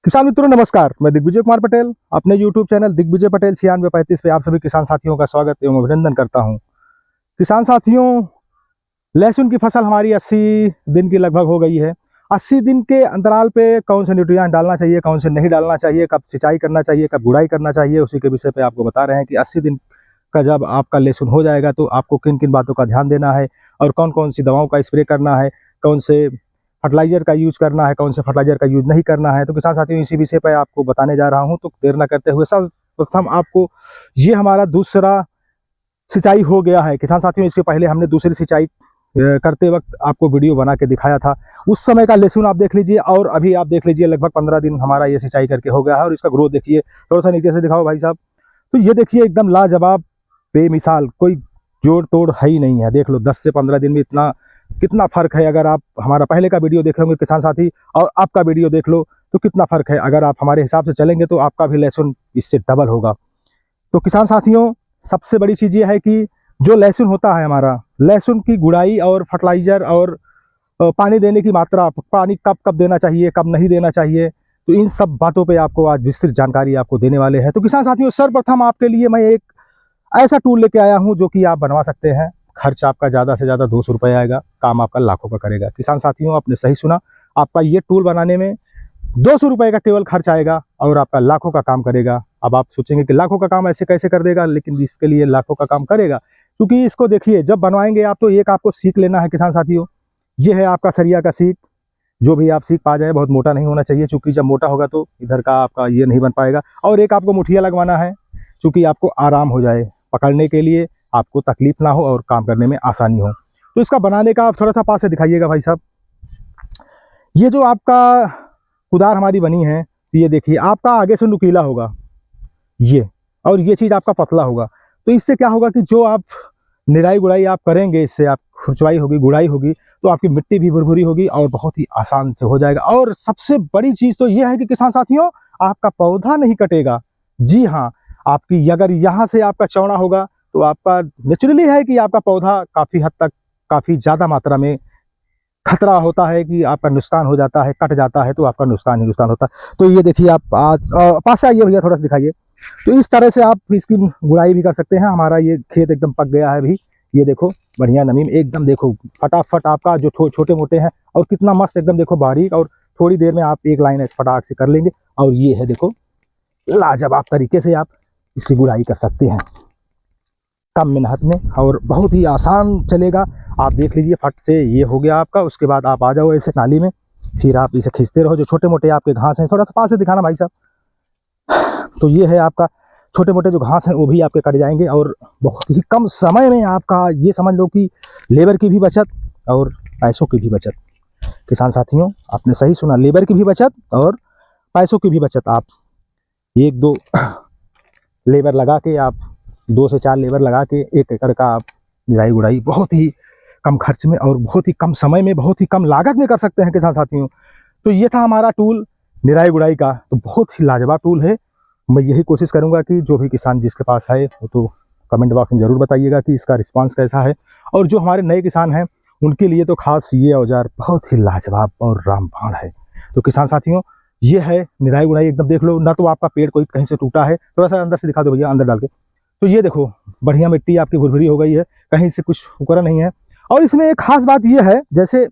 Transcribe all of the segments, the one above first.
किसान मित्रों नमस्कार, मैं दिग्विजय कुमार पटेल अपने YouTube चैनल दिग्विजय पटेल 9635 पे आप सभी किसान साथियों का स्वागत एवं अभिनंदन करता हूं। किसान साथियों, लहसुन की फसल हमारी 80 दिन की लगभग हो गई है। 80 दिन के अंतराल पे कौन से न्यूट्रिएंट डालना चाहिए, कौन से नहीं डालना चाहिए, कब सिंचाई करना चाहिए, कब गुड़ाई करना चाहिए, उसी के विषय पे आपको बता रहे हैं कि 80 दिन का जब आपका लहसुन हो जाएगा तो आपको किन किन बातों का ध्यान देना है और कौन कौन सी दवाओं का स्प्रे करना है, कौन से फर्टिलाइजर का यूज़ करना है, कौन से फर्टिलाइजर का यूज़ नहीं करना है। तो किसान साथियों, इसी विषय पर आपको बताने जा रहा हूं। तो देर न करते हुए सर्वप्रथम आपको, ये हमारा दूसरा सिंचाई हो गया है। किसान साथियों, इसके पहले हमने दूसरी सिंचाई करते वक्त आपको वीडियो बना के दिखाया था। उस समय का लहसुन आप देख लीजिए और अभी आप देख लीजिए, लगभग 15 दिन हमारा ये सिंचाई करके हो गया है और इसका ग्रोथ देखिए। थोड़ा सा नीचे से दिखाओ भाई साहब। तो ये देखिए, एकदम लाजवाब, बेमिसाल, कोई जोड़ तोड़ है ही नहीं है। देख लो 10 से 15 दिन में इतना कितना फ़र्क है। अगर आप हमारा पहले का वीडियो देखे होंगे किसान साथी और आपका वीडियो देख लो तो कितना फ़र्क है। अगर आप हमारे हिसाब से चलेंगे तो आपका भी लहसुन इससे डबल होगा। तो किसान साथियों, सबसे बड़ी चीज़ ये है कि जो लहसुन होता है हमारा, लहसुन की गुड़ाई और फर्टिलाइज़र और पानी देने की मात्रा, पानी कब कब देना चाहिए, कब नहीं देना चाहिए, तो इन सब बातों पे आपको आज विस्तृत जानकारी आपको देने वाले हैं। तो किसान साथियों, सर्वप्रथम आपके लिए मैं एक ऐसा टूल लेके आया हूं जो कि आप बनवा सकते हैं। खर्च आपका ज़्यादा से ज़्यादा 200 रुपये आएगा, काम आपका लाखों का करेगा। किसान साथियों, आपने सही सुना, आपका ये टूल बनाने में 200 रुपये का केवल खर्च आएगा और आपका लाखों का काम करेगा। अब आप सोचेंगे कि लाखों का काम ऐसे कैसे कर देगा, लेकिन इसके लिए लाखों का काम करेगा, क्योंकि इसको देखिए, जब बनवाएंगे आप तो एक आपको सीख लेना है। किसान साथियों, ये है आपका सरिया का सीख। जो भी आप सीख पा जाए, बहुत मोटा नहीं होना चाहिए, क्योंकि जब मोटा होगा तो इधर का आपका ये नहीं बन पाएगा। और एक आपको मुठिया लगवाना है, क्योंकि आपको आराम हो जाए, पकड़ने के लिए आपको तकलीफ ना हो और काम करने में आसानी हो। तो इसका बनाने का आप थोड़ा सा पास से दिखाइएगा भाई साहब। ये जो आपका कुदार हमारी बनी है, तो ये देखिए, आपका आगे से नुकीला होगा ये, और ये चीज़ आपका पतला होगा। तो इससे क्या होगा कि जो आप निराई गुड़ाई आप करेंगे, इससे आप खुरचवाई होगी, गुड़ाई होगी, तो आपकी मिट्टी भी भुरभुरी होगी और बहुत ही आसान से हो जाएगा। और सबसे बड़ी चीज़ तो ये है कि किसान साथियों, आपका पौधा नहीं कटेगा। जी हाँ, आपकी अगर यहाँ से आपका चौड़ा होगा तो आपका नेचुरली है कि आपका पौधा काफ़ी हद तक, काफ़ी ज़्यादा मात्रा में खतरा होता है कि आपका नुकसान हो जाता है, कट जाता है तो आपका नुकसान ही नुकसान होता है। तो ये देखिए, आप आज पास से आइए भैया, थोड़ा सा दिखाइए। तो इस तरह से आप इसकी गुड़ाई भी कर सकते हैं। हमारा ये खेत एकदम पक गया है अभी, ये देखो, बढ़िया नमी में एकदम, देखो फटाफट आपका जो छोटे मोटे हैं और कितना मस्त एकदम, देखो बारीक, और थोड़ी देर में आप एक लाइन फटाक से कर लेंगे। और ये है, देखो, लाजवाब तरीके से आप इसकी गुड़ाई कर सकते हैं कम मेहनत में और बहुत ही आसान चलेगा। आप देख लीजिए, फट से ये हो गया आपका। उसके बाद आप आ जाओ ऐसे नाली में, फिर आप इसे खींचते रहो। जो छोटे मोटे आपके घास हैं, थोड़ा सा पास से दिखाना भाई साहब। तो ये है आपका छोटे मोटे जो घास हैं, वो भी आपके कट जाएंगे और बहुत ही कम समय में आपका, ये समझ लो कि लेबर की भी बचत और पैसों की भी बचत। किसान साथियों, आपने सही सुना, लेबर की भी बचत और पैसों की भी बचत। आप एक दो लेबर लगा के, आप 2 से 4 लेबर लगा के 1 एकड़ का आप निराई गुड़ाई बहुत ही कम खर्च में और बहुत ही कम समय में, बहुत ही कम लागत में कर सकते हैं किसान साथियों। तो ये था हमारा टूल निराई गुड़ाई का। तो बहुत ही लाजवाब टूल है। मैं यही कोशिश करूंगा कि जो भी किसान जिसके पास है वो तो कमेंट बॉक्स में ज़रूर बताइएगा कि इसका रिस्पांस कैसा है। और जो हमारे नए किसान हैं, उनके लिए तो खास ये औजार बहुत ही लाजवाब और रामबाण है। तो किसान साथियों, ये है निराई गुड़ाई, एकदम देख लो ना, तो आपका पेड़ कोई कहीं से टूटा है। थोड़ा सा अंदर से दिखा दो भैया, अंदर डाल के। तो ये देखो, बढ़िया मिट्टी आपकी भुरभुरी हो गई है, कहीं से कुछ उकरा नहीं है। और इसमें एक खास बात ये है, जैसे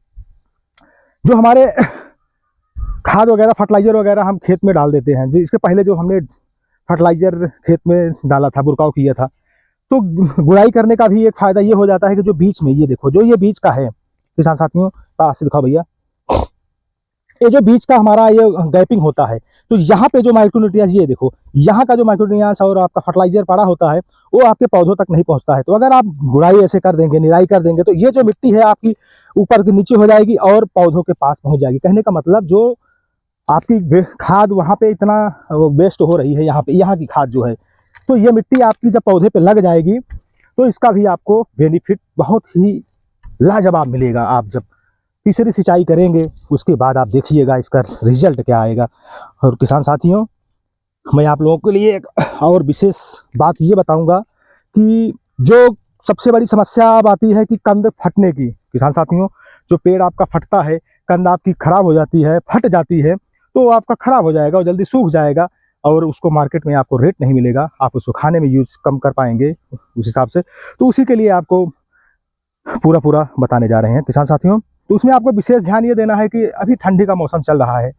जो हमारे खाद वगैरह, फर्टिलाइजर वगैरह हम खेत में डाल देते हैं, जो इसके पहले जो हमने फर्टिलाइजर खेत में डाला था, बुरकाव किया था, तो गुड़ाई करने का भी एक फायदा ये हो जाता है कि जो बीच में, ये देखो, जो ये बीच का है किसान साथियों, पास से दिखाओ भैया, ये जो बीच का हमारा ये गैपिंग होता है, तो यहाँ पे जो माइक्रोन्यूट्रिएंट्स, ये देखो, यहाँ का जो माइक्रोन्यूट्रिएंट्स और आपका फर्टिलाइजर पड़ा होता है, वो आपके पौधों तक नहीं पहुँचता है। तो अगर आप गुड़ाई ऐसे कर देंगे, निराई कर देंगे, तो ये जो मिट्टी है आपकी ऊपर के नीचे हो जाएगी और पौधों के पास पहुँच जाएगी। कहने का मतलब, जो आपकी खाद वहाँ पे इतना वेस्ट हो रही है, यहाँ पे, यहाँ की खाद जो है, तो ये मिट्टी आपकी जब पौधे पे लग जाएगी तो इसका भी आपको बेनिफिट बहुत ही लाजवाब मिलेगा। आप जब तीसरी सिंचाई करेंगे उसके बाद आप देखिएगा इसका रिजल्ट क्या आएगा। और किसान साथियों, मैं आप लोगों के लिए एक और विशेष बात ये बताऊंगा कि जो सबसे बड़ी समस्या अब आती है कि कंद फटने की। किसान साथियों, जो पेड़ आपका फटता है, कंद आपकी खराब हो जाती है, फट जाती है, तो आपका ख़राब हो जाएगा और जल्दी सूख जाएगा और उसको मार्केट में आपको रेट नहीं मिलेगा, आप उसको खाने में यूज़ कम कर पाएंगे उस हिसाब से। तो उसी के लिए आपको पूरा बताने जा रहे हैं किसान साथियों। तो उसमें आपको विशेष ध्यान ये देना है कि अभी ठंडी का मौसम चल रहा है,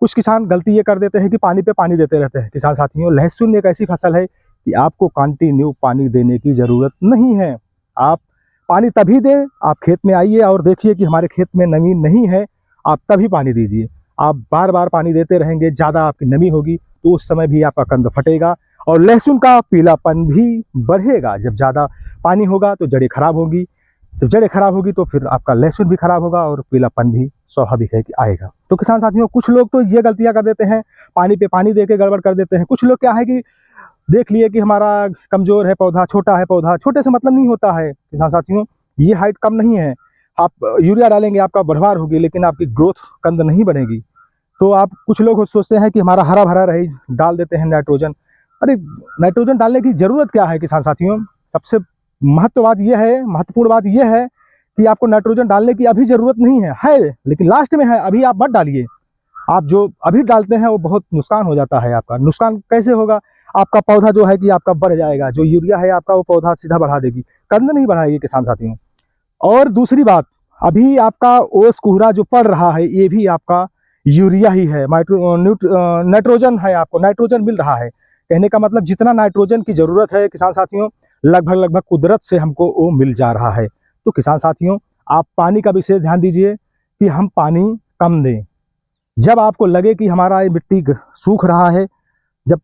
कुछ किसान गलती ये कर देते हैं कि पानी पे पानी देते रहते हैं। किसान साथियों, लहसुन एक ऐसी फसल है कि आपको कंटिन्यू पानी देने की ज़रूरत नहीं है। आप पानी तभी दें, आप खेत में आइए और देखिए कि हमारे खेत में नमी नहीं है, आप तभी पानी दीजिए। आप बार बार पानी देते रहेंगे, ज़्यादा आपकी नमी होगी तो उस समय भी आपका कंद फटेगा और लहसुन का पीलापन भी बढ़ेगा। जब ज़्यादा पानी होगा तो जड़ें खराब होगी, जब जड़ें खराब होगी तो फिर आपका लहसुन भी खराब होगा और पीलापन भी स्वाभाविक है कि आएगा। तो किसान साथियों, कुछ लोग तो ये गलतियां कर देते हैं, पानी पे पानी दे के गड़बड़ कर देते हैं। कुछ लोग क्या है कि देख लिए कि हमारा कमज़ोर है पौधा, छोटा है पौधा, छोटे से मतलब नहीं होता है किसान साथियों। ये हाइट कम नहीं है, आप यूरिया डालेंगे आपका बढ़वार होगी लेकिन आपकी ग्रोथ कंद नहीं बनेगी। तो आप कुछ लोग सोचते हैं कि हमारा हरा भरा रहे, डाल देते हैं नाइट्रोजन। अरे नाइट्रोजन डालने की ज़रूरत क्या है किसान साथियों? सबसे महत्वपूर्ण बात यह है कि आपको नाइट्रोजन डालने की अभी ज़रूरत नहीं है लेकिन लास्ट में है, अभी आप मत डालिए। आप जो अभी डालते हैं वो बहुत नुकसान हो जाता है आपका। नुकसान कैसे होगा? आपका पौधा जो है कि आपका बढ़ जाएगा, जो यूरिया है आपका वो पौधा सीधा बढ़ा देगी, कंद नहीं बढ़ाएगी किसान साथियों। और दूसरी बात, अभी आपका ओस कुहरा जो पड़ रहा है ये भी आपका यूरिया ही है, नाइट्रोजन है, आपको नाइट्रोजन मिल रहा है। कहने का मतलब जितना नाइट्रोजन की ज़रूरत है किसान साथियों, लगभग कुदरत से हमको वो मिल जा रहा है। तो किसान साथियों, आप पानी का विशेष ध्यान दीजिए कि हम पानी कम दें। जब आपको लगे कि हमारा ये मिट्टी सूख रहा है, जब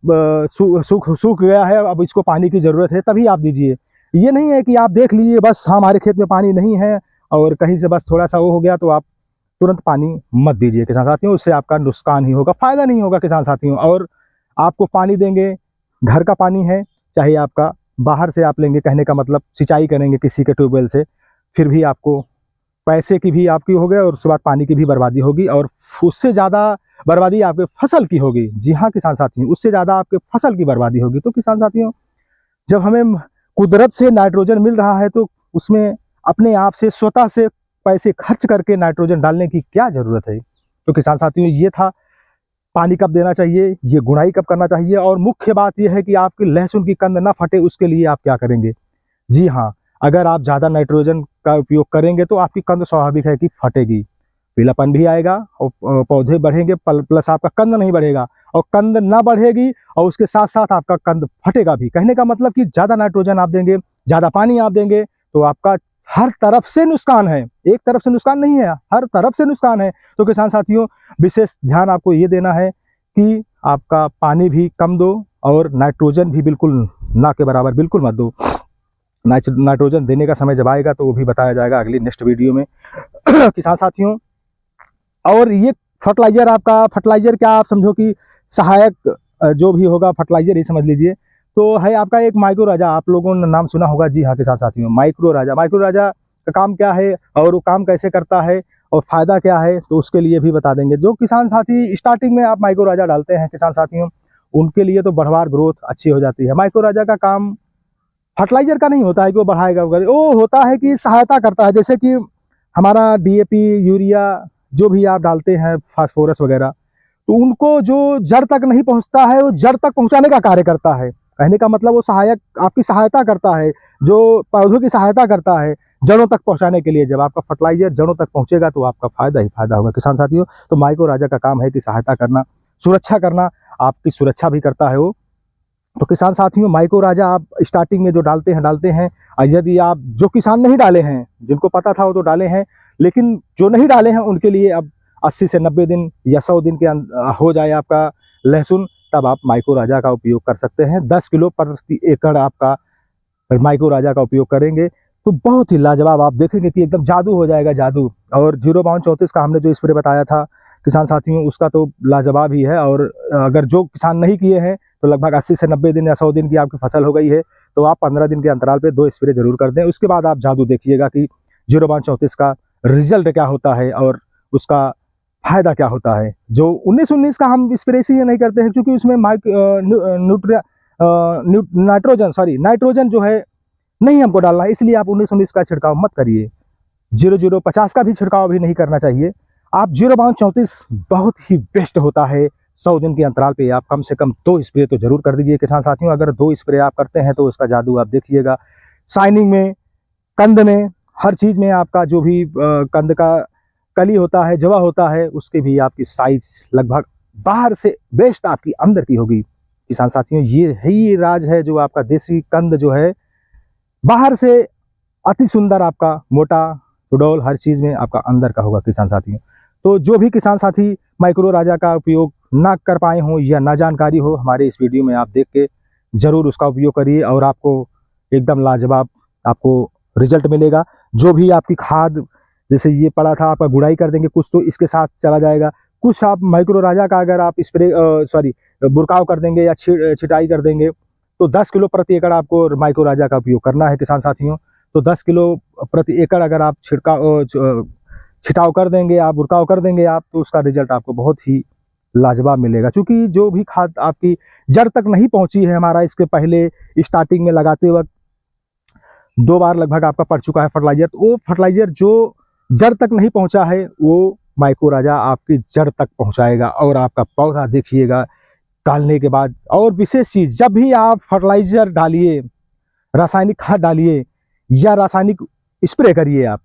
सूख गया है, अब इसको पानी की ज़रूरत है, तभी आप दीजिए। ये नहीं है कि आप देख लीजिए बस हमारे खेत में पानी नहीं है और कहीं से बस थोड़ा सा वो हो गया तो आप तुरंत पानी मत दीजिए किसान साथियों, उससे आपका नुकसान ही होगा, फ़ायदा नहीं होगा किसान साथियों। और आपको पानी देंगे, घर का पानी है चाहे आपका बाहर से आप लेंगे, कहने का मतलब सिंचाई करेंगे किसी के ट्यूबवेल से, फिर भी आपको पैसे की भी आपकी हो गई और उसके बाद पानी की भी बर्बादी होगी और उससे ज़्यादा बर्बादी आपके फसल की होगी। जी हाँ किसान साथियों, उससे ज़्यादा आपके फसल की बर्बादी होगी। तो किसान साथियों, जब हमें कुदरत से नाइट्रोजन मिल रहा है तो उसमें अपने आप से स्वतः से पैसे खर्च करके नाइट्रोजन डालने की क्या ज़रूरत है? तो किसान साथियों, ये था पानी कब देना चाहिए, ये गुड़ाई कब करना चाहिए और मुख्य बात यह है कि आपकी लहसुन की कंद ना फटे उसके लिए आप क्या करेंगे। जी हाँ, अगर आप ज़्यादा नाइट्रोजन का उपयोग करेंगे तो आपकी कंद स्वाभाविक है कि फटेगी, पीलापन भी आएगा और पौधे बढ़ेंगे प्लस आपका कंद नहीं बढ़ेगा और कंद ना बढ़ेगी और उसके साथ साथ आपका कंद फटेगा भी। कहने का मतलब कि ज़्यादा नाइट्रोजन आप देंगे, ज़्यादा पानी आप देंगे तो आपका हर तरफ से नुकसान है, एक तरफ से नुकसान नहीं है, हर तरफ से नुकसान है। तो किसान साथियों, विशेष ध्यान आपको ये देना है कि आपका पानी भी कम दो और नाइट्रोजन भी बिल्कुल ना के बराबर बिल्कुल मत दो। नाइट्रोजन देने का समय जब आएगा तो वो भी बताया जाएगा अगली नेक्स्ट वीडियो में किसान साथियों। और ये फर्टिलाइज़र क्या आप समझो कि सहायक जो भी होगा फर्टिलाइज़र ही समझ लीजिए। तो है आपका एक माइक्रो राजा, आप लोगों ने नाम सुना होगा। जी हाँ किसान साथियों, माइक्रो राजा का काम क्या है और वो काम कैसे करता है और फ़ायदा क्या है, तो उसके लिए भी बता देंगे। जो किसान साथी स्टार्टिंग में आप माइक्रो राजा डालते हैं किसान साथियों, उनके लिए तो बढ़वार ग्रोथ अच्छी हो जाती है। माइक्रो राजा का काम फर्टिलाइज़र का नहीं होता है कि वो बढ़ाएगा वगैरह, वो होता है कि सहायता करता है। जैसे कि हमारा डीएपी, यूरिया जो भी आप डालते हैं, फास्फोरस वगैरह, तो उनको जो जड़ तक नहीं पहुंचता है वो जड़ तक पहुंचाने का कार्य करता है। कहने का मतलब वो सहायक आपकी सहायता करता है, जो पौधों की सहायता करता है जड़ों तक पहुंचाने के लिए। जब आपका फर्टिलाइजर जड़ों तक पहुंचेगा तो आपका फायदा ही फायदा होगा किसान साथियों। तो माइक्रो राजा का काम है कि सहायता करना, सुरक्षा करना, आपकी सुरक्षा भी करता है वो। तो किसान साथियों, माइक्रो राजा आप स्टार्टिंग में जो डालते हैं और यदि आप जो किसान नहीं डाले हैं, जिनको पता था वो तो डाले हैं, लेकिन जो नहीं डाले हैं उनके लिए अब 80 से 90 दिन या 100 दिन के हो जाए आपका लहसुन, तब आप माइक्रो राजा का उपयोग कर सकते हैं। 10 किलो प्रति एकड़ आपका माइक्रो राजा का उपयोग करेंगे तो बहुत ही लाजवाब आप देखेंगे कि एकदम जादू हो जाएगा, जादू। और 05234 का हमने जो स्प्रे बताया था किसान साथियों, उसका तो लाजवाब ही है। और अगर जो किसान नहीं किए हैं तो लगभग 80 से 90 दिन या 100 दिन की आपकी फसल हो गई है तो आप 15 दिन के अंतराल पे 2 स्प्रे जरूर कर दें। उसके बाद आप जादू देखिएगा कि 05234 का रिजल्ट क्या होता है और उसका फायदा क्या होता है। जो 19-19 का हम स्प्रे इसलिए नहीं करते हैं क्योंकि उसमें नाइट्रोजन जो है नहीं हमको डालना है, इसलिए आप 19-19 का छिड़काव मत करिए। 0050 का भी छिड़काव अभी नहीं करना चाहिए। आप 0-34 बहुत ही बेस्ट होता है। 100 दिन के अंतराल पे आप कम से कम 2 स्प्रे तो जरूर कर दीजिए किसान साथियों। अगर 2 स्प्रे आप करते हैं तो उसका जादू आप देखिएगा। शाइनिंग में, कंद में, हर चीज़ में आपका जो भी कंद का कली होता है, जवा होता है, उसके भी आपकी साइज लगभग बाहर से बेस्ट आपकी अंदर की होगी किसान साथियों। ये ही राज है जो आपका देसी कंद जो है बाहर से अति सुंदर, आपका मोटा सुडौल हर चीज़ में आपका अंदर का होगा किसान साथियों। तो जो भी किसान साथी माइक्रो राजा का उपयोग ना कर पाए हों या ना जानकारी हो, हमारे इस वीडियो में आप देख के ज़रूर उसका उपयोग करिए और आपको एकदम लाजवाब आपको रिजल्ट मिलेगा। जो भी आपकी खाद जैसे ये पड़ा था आपका गुड़ाई कर देंगे, कुछ तो इसके साथ चला जाएगा, कुछ आप माइक्रो राजा का अगर आप स्प्रे बुरकाव कर देंगे या छिटाई कर देंगे तो 10 किलो प्रति एकड़ आपको माइक्रो राजा का उपयोग करना है किसान साथियों। तो 10 किलो प्रति एकड़ अगर आप छिटाव कर देंगे, आप बुरकाव कर देंगे आप, तो उसका रिजल्ट आपको बहुत ही लाजवाब मिलेगा। क्योंकि जो भी खाद आपकी जड़ तक नहीं पहुंची है, हमारा इसके पहले स्टार्टिंग में लगाते वक्त 2 बार लगभग आपका पड़ चुका है फर्टिलाइजर, तो वो फर्टिलाइजर जो जड़ तक नहीं पहुंचा है वो माइक्रो राजा आपकी जड़ तक पहुंचाएगा और आपका पौधा देखिएगा डालने के बाद। और विशेष चीज़, जब भी आप फर्टिलाइजर डालिए, रासायनिक खाद डालिए या रासायनिक स्प्रे करिए आप,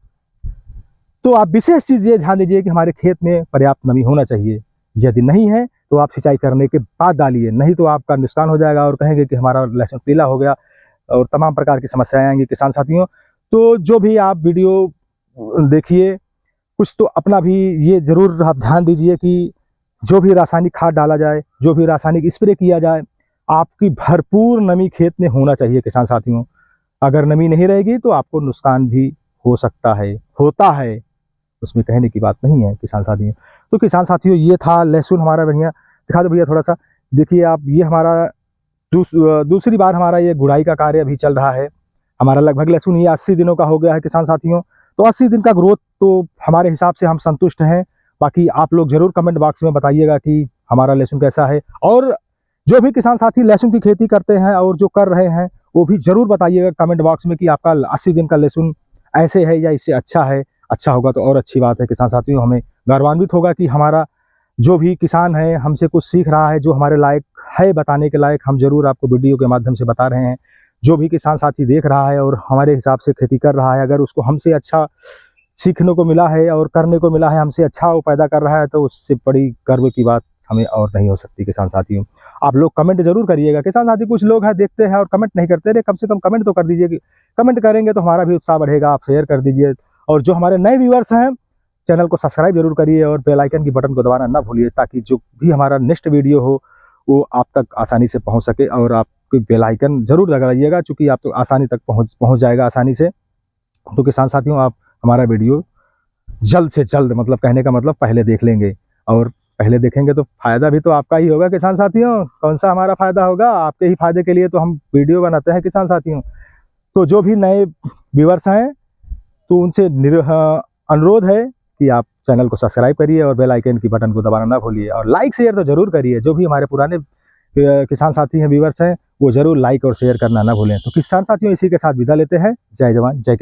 तो आप विशेष चीज़ ये ध्यान दीजिए कि हमारे खेत में पर्याप्त नमी होना चाहिए। यदि नहीं है तो आप सिंचाई करने के बाद डालिए, नहीं तो आपका नुकसान हो जाएगा और कहेंगे कि हमारा लहसुन पीला हो गया और तमाम प्रकार की समस्याएं आएंगी किसान साथियों। तो जो भी आप वीडियो देखिए, कुछ तो अपना भी ये ज़रूर आप ध्यान दीजिए कि जो भी रासायनिक खाद डाला जाए, जो भी रासायनिक स्प्रे किया जाए, आपकी भरपूर नमी खेत में होना चाहिए किसान साथियों। अगर नमी नहीं रहेगी तो आपको नुकसान भी हो सकता है, होता है, उसमें कहने की बात नहीं है किसान साथियों। तो किसान साथियों ये था लहसुन हमारा। बढ़िया दिखा दो भैया थोड़ा सा, देखिए आप, ये हमारा दूसरी बार हमारा ये गुड़ाई का कार्य अभी चल रहा है। हमारा लगभग लहसुन ये 80 दिनों का हो गया है किसान साथियों। तो 80 दिन का ग्रोथ तो हमारे हिसाब से हम संतुष्ट हैं। बाकी आप लोग जरूर कमेंट बॉक्स में बताइएगा कि हमारा लहसुन कैसा है, और जो भी किसान साथी लहसुन की खेती करते हैं और जो कर रहे हैं वो भी जरूर बताइएगा कमेंट बॉक्स में कि आपका 80 दिन का लहसुन ऐसे है या इससे अच्छा है। अच्छा होगा तो और अच्छी बात है किसान साथियों, हमें गौरवान्वित होगा कि हमारा जो भी किसान है हमसे कुछ सीख रहा है, जो हमारे लायक है बताने के लायक, हम जरूर आपको वीडियो के माध्यम से बता रहे हैं। जो भी किसान साथी देख रहा है और हमारे हिसाब से खेती कर रहा है, अगर उसको हमसे अच्छा सीखने को मिला है और करने को मिला है, हमसे अच्छा वो पैदा कर रहा है, तो उससे बड़ी गर्व की बात हमें और नहीं हो सकती किसान साथियों। आप लोग कमेंट जरूर करिएगा किसान साथी। कुछ लोग हैं देखते हैं और कमेंट नहीं करते, अरे कम से कम कमेंट तो कर दीजिए। कमेंट करेंगे तो हमारा भी उत्साह बढ़ेगा। आप शेयर कर दीजिए, और जो हमारे नए व्यूअर्स हैं चैनल को सब्सक्राइब जरूर करिए और बेल आइकन की बटन को दबाना ना भूलिए, ताकि जो भी हमारा नेक्स्ट वीडियो हो वो आप तक आसानी से पहुंच सके। और आप बेल आइकन जरूर दबाइएगा, चूँकि आप तो आसानी तक पहुंच जाएगा आसानी से। तो किसान साथियों आप हमारा वीडियो जल्द से जल्द, मतलब कहने का मतलब पहले देख लेंगे, और पहले देखेंगे तो फ़ायदा भी तो आपका ही होगा किसान साथियों। कौन सा हमारा फ़ायदा होगा, आपके ही फ़ायदे के लिए तो हम वीडियो बनाते हैं किसान साथियों। तो जो भी नए व्यूअर्स हैं तो उनसे अनुरोध है कि आप चैनल को सब्सक्राइब करिए और बेल आइकन की बटन को दबाना ना भूलिए, और लाइक शेयर तो जरूर करिए। जो भी हमारे पुराने किसान साथी हैं, व्यूअर्स हैं, वो जरूर लाइक और शेयर करना ना भूलें। तो किसान साथियों इसी के साथ विदा लेते हैं। जय जवान जय किसान।